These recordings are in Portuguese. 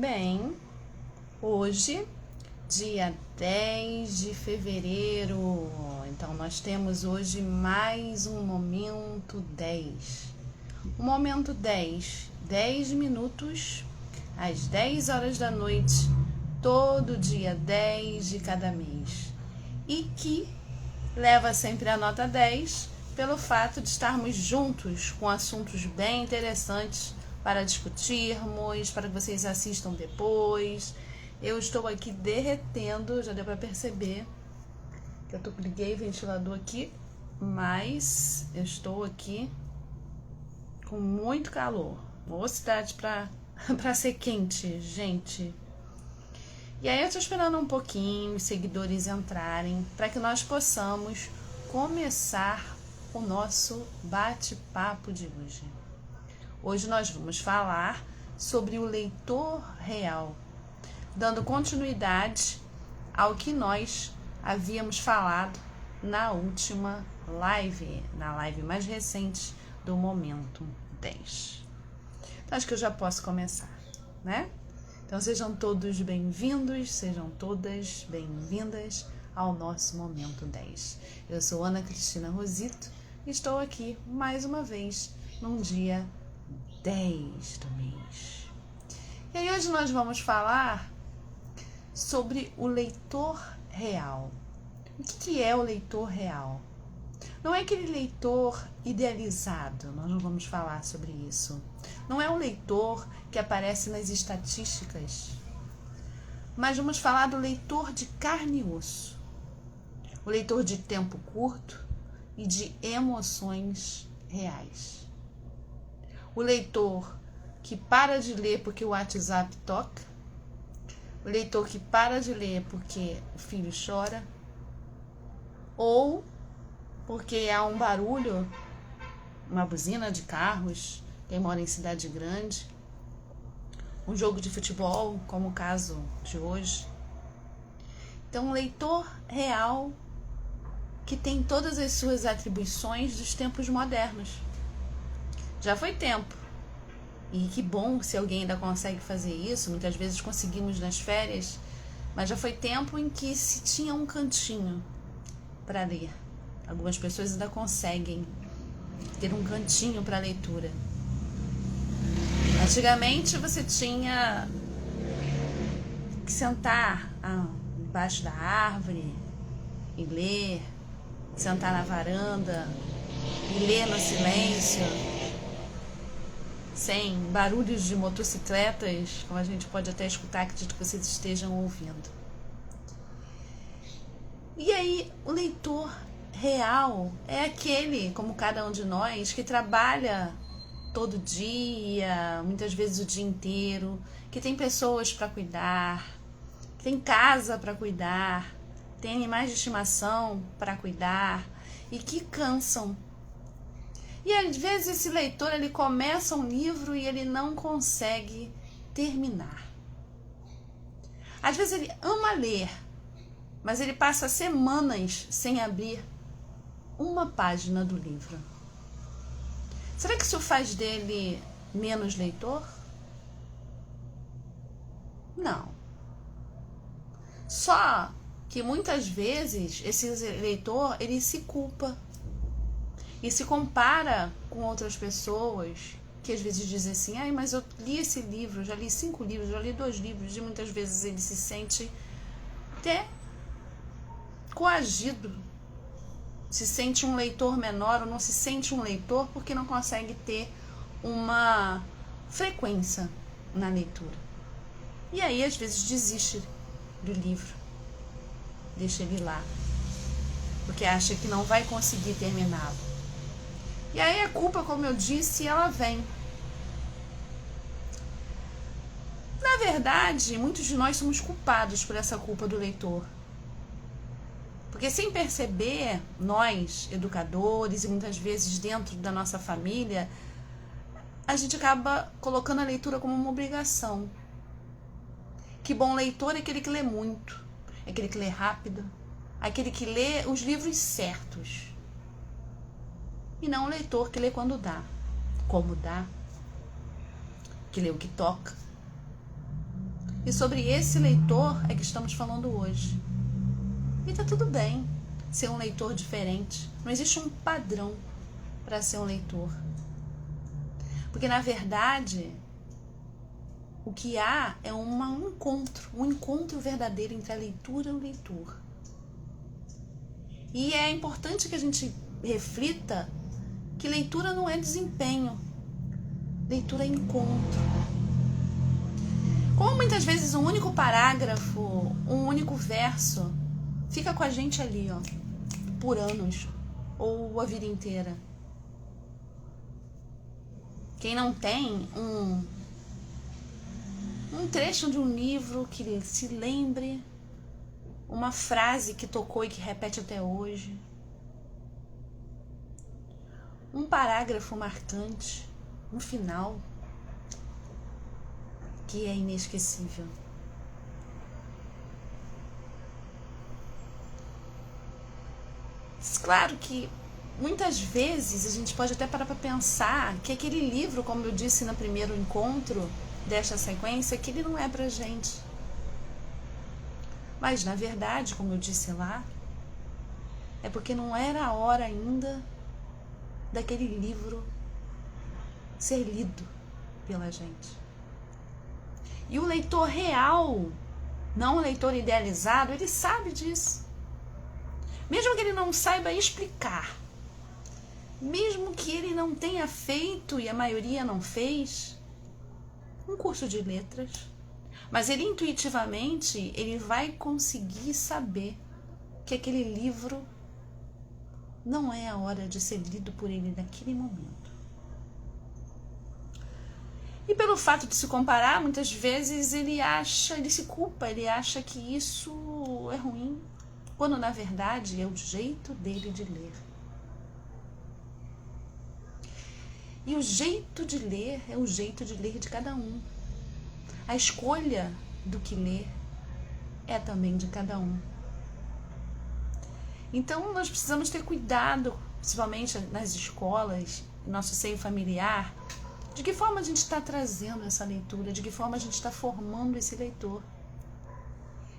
Bem, hoje, dia 10 de fevereiro, então nós temos hoje mais um Momento 10. O Momento 10, 10 minutos, às 10 horas da noite, todo dia 10 de cada mês. E que leva sempre a nota 10 pelo fato de estarmos juntos com assuntos bem interessantes para discutirmos, para que vocês assistam depois. Eu estou aqui derretendo, já deu para perceber que eu liguei o ventilador aqui, mas eu estou aqui com muito calor. Mocidade para ser quente, gente. E aí eu estou esperando um pouquinho os seguidores entrarem para que nós possamos começar o nosso bate-papo de hoje. Hoje nós vamos falar sobre o leitor real, dando continuidade ao que nós havíamos falado na última live, na live mais recente do Momento 10. Então acho que eu já posso começar, né? Então sejam todos bem-vindos, sejam todas bem-vindas ao nosso Momento 10. Eu sou Ana Cristina Rosito e estou aqui mais uma vez num dia 10 do mês. E aí hoje nós vamos falar sobre o leitor real. O que é o leitor real? Não é aquele leitor idealizado, nós não vamos falar sobre isso. Não é o leitor que aparece nas estatísticas, mas vamos falar do leitor de carne e osso. O leitor de tempo curto e de emoções reais. O leitor que para de ler porque o WhatsApp toca. O leitor que para de ler porque o filho chora. Ou porque há um barulho, uma buzina de carros, quem mora em cidade grande. Um jogo de futebol, como o caso de hoje. Então, um leitor real que tem todas as suas atribuições dos tempos modernos. Já foi tempo, e que bom se alguém ainda consegue fazer isso, muitas vezes conseguimos nas férias, mas já foi tempo em que se tinha um cantinho para ler. Algumas pessoas ainda conseguem ter um cantinho para leitura. Antigamente você tinha que sentar embaixo da árvore e ler, sentar na varanda e ler no silêncio, sem barulhos de motocicletas, como a gente pode até escutar, acredito que vocês estejam ouvindo. E aí, o leitor real é aquele, como cada um de nós, que trabalha todo dia, muitas vezes o dia inteiro, que tem pessoas para cuidar, que tem casa para cuidar, tem animais de estimação para cuidar e que cansam. E às vezes esse leitor ele começa um livro e ele não consegue terminar. Às vezes ele ama ler, mas ele passa semanas sem abrir uma página do livro. Será que isso faz dele menos leitor? Não. Só que muitas vezes esse leitor ele se culpa. E se compara com outras pessoas que às vezes dizem assim, mas eu li esse livro, já li 5 livros, já li 2 livros, e muitas vezes ele se sente até coagido, se sente um leitor menor ou não se sente um leitor porque não consegue ter uma frequência na leitura. E aí às vezes desiste do livro, deixa ele lá, porque acha que não vai conseguir terminá-lo. E aí a culpa, como eu disse, ela vem. Na verdade, muitos de nós somos culpados por essa culpa do leitor. Porque sem perceber, nós, educadores, e muitas vezes dentro da nossa família, a gente acaba colocando a leitura como uma obrigação. Que bom leitor é aquele que lê muito, é aquele que lê rápido, aquele que lê os livros certos. E não o leitor que lê quando dá, como dá, que lê o que toca, E sobre esse leitor é que estamos falando hoje. E tá tudo bem ser um leitor diferente. Não existe um padrão para ser um leitor. Porque, na verdade, o que há é um encontro verdadeiro entre a leitura e o leitor. E é importante que a gente reflita que leitura não é desempenho, leitura é encontro. Como muitas vezes um único parágrafo, um único verso fica com a gente ali, ó, por anos ou a vida inteira. Quem não tem um trecho de um livro que se lembre, uma frase que tocou e que repete até hoje, um parágrafo marcante, um final que é inesquecível. Claro que muitas vezes a gente pode até parar para pensar que aquele livro, como eu disse no primeiro encontro desta sequência, que ele não é pra gente. Mas, na verdade, como eu disse lá, é porque não era a hora ainda daquele livro ser lido pela gente. E o leitor real, não o leitor idealizado, ele sabe disso. Mesmo que ele não saiba explicar, mesmo que ele não tenha feito, e a maioria não fez, um curso de letras, mas ele intuitivamente, ele vai conseguir saber que aquele livro não é a hora de ser lido por ele naquele momento. E pelo fato de se comparar, muitas vezes ele se culpa, ele acha que isso é ruim, quando na verdade é o jeito dele de ler. E o jeito de ler é o jeito de ler de cada um. A escolha do que ler é também de cada um. Então nós precisamos ter cuidado, principalmente nas escolas, no nosso seio familiar, de que forma a gente está trazendo essa leitura, de que forma a gente está formando esse leitor.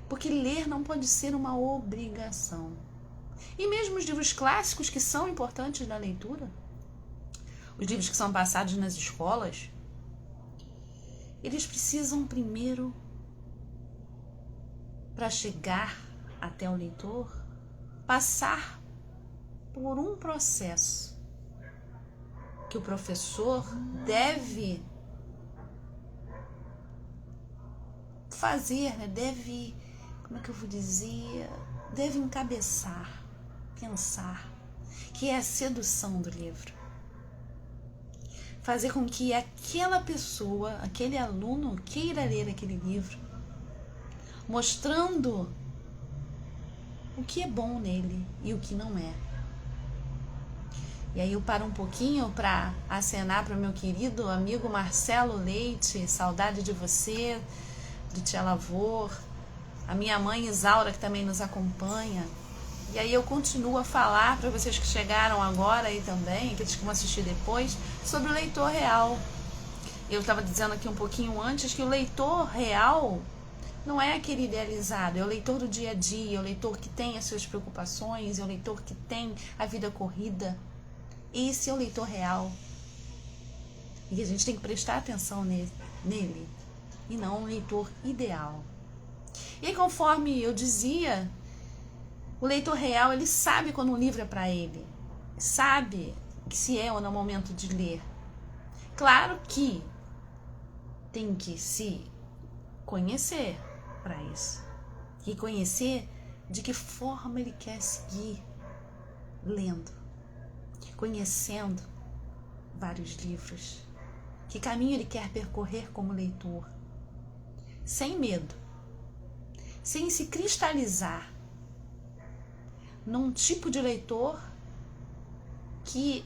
Porque ler não pode ser uma obrigação. E mesmo os livros clássicos que são importantes na leitura, os livros que são passados nas escolas, eles precisam primeiro, para chegar até o leitor, passar por um processo que o professor deve fazer, deve, como é que eu vou dizer, deve encabeçar, pensar, que é a sedução do livro. Fazer com que aquela pessoa, aquele aluno queira ler aquele livro, mostrando o que é bom nele e o que não é. E aí eu paro um pouquinho para acenar para o meu querido amigo Marcelo Leite, saudade de você, do Tia Lavor, a minha mãe Isaura, que também nos acompanha. E aí eu continuo a falar para vocês que chegaram agora aí também, aqueles que vão assistir depois, sobre o leitor real. Eu estava dizendo aqui um pouquinho antes que o leitor real não é aquele idealizado, é o leitor do dia a dia, é o leitor que tem as suas preocupações, é o leitor que tem a vida corrida. Esse é o leitor real. E a gente tem que prestar atenção nele, e não um leitor ideal. E aí, conforme eu dizia, o leitor real, ele sabe quando um livro é para ele, sabe que se é ou não momento de ler. Claro que tem que se conhecer para isso, e conhecer de que forma ele quer seguir lendo, conhecendo vários livros, que caminho ele quer percorrer como leitor, sem medo, sem se cristalizar num tipo de leitor que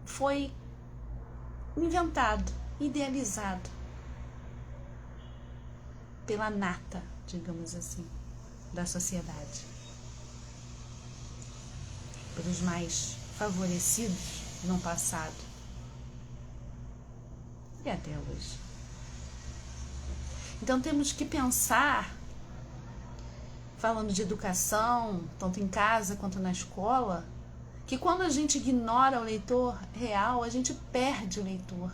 foi inventado, idealizado pela nata, digamos assim, da sociedade, pelos mais favorecidos no passado e até hoje. Então temos que pensar, falando de educação, tanto em casa quanto na escola, que quando a gente ignora o leitor real, a gente perde o leitor.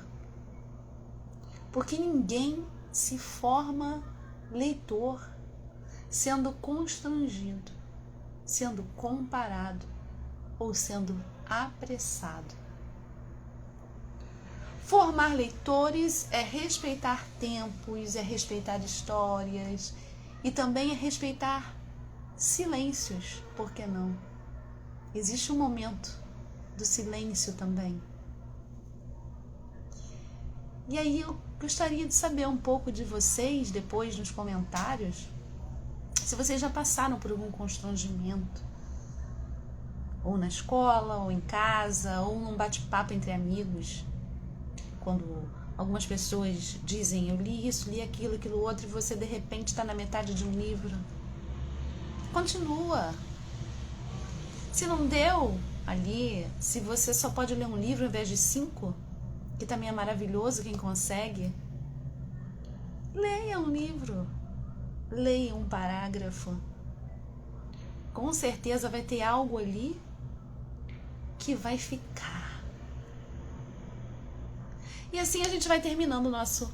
Porque ninguém se forma leitor sendo constrangido, sendo comparado ou sendo apressado. Formar leitores é respeitar tempos, é respeitar histórias e também é respeitar silêncios, por que não? Existe um momento do silêncio também. E aí eu gostaria de saber um pouco de vocês, depois nos comentários, se vocês já passaram por algum constrangimento, ou na escola, ou em casa, ou num bate-papo entre amigos, quando algumas pessoas dizem, eu li isso, li aquilo, aquilo outro, e você de repente está na metade de um livro. Continua. Se não deu ali, se você só pode ler um livro ao invés de 5, que também é maravilhoso quem consegue, leia um livro, leia um parágrafo. Com certeza vai ter algo ali que vai ficar. E assim a gente vai terminando o nosso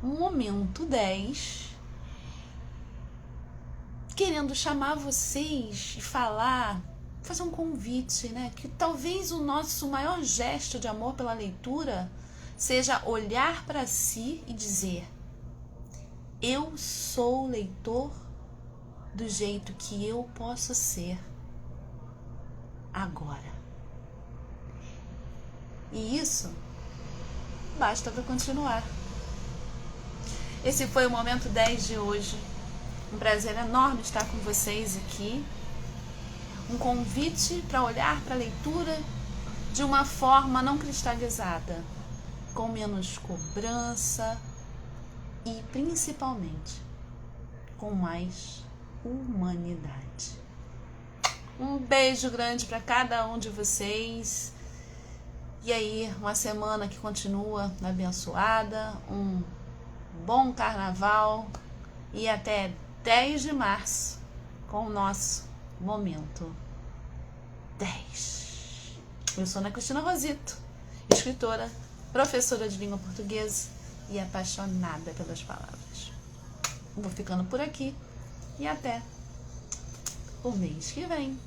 momento 10, querendo chamar vocês e falar, fazer um convite, né? Que talvez o nosso maior gesto de amor pela leitura seja olhar para si e dizer: eu sou leitor do jeito que eu posso ser agora. E isso basta para continuar. Esse foi o momento 10 de hoje. Um prazer enorme estar com vocês aqui. Um convite para olhar para a leitura de uma forma não cristalizada, com menos cobrança e principalmente com mais humanidade. Um beijo grande para cada um de vocês. E aí, uma semana que continua abençoada, um bom carnaval e até 10 de março com o nosso momento 10. Eu sou Ana Cristina Rosito, escritora, professora de língua portuguesa e apaixonada pelas palavras. Vou ficando por aqui e até o mês que vem.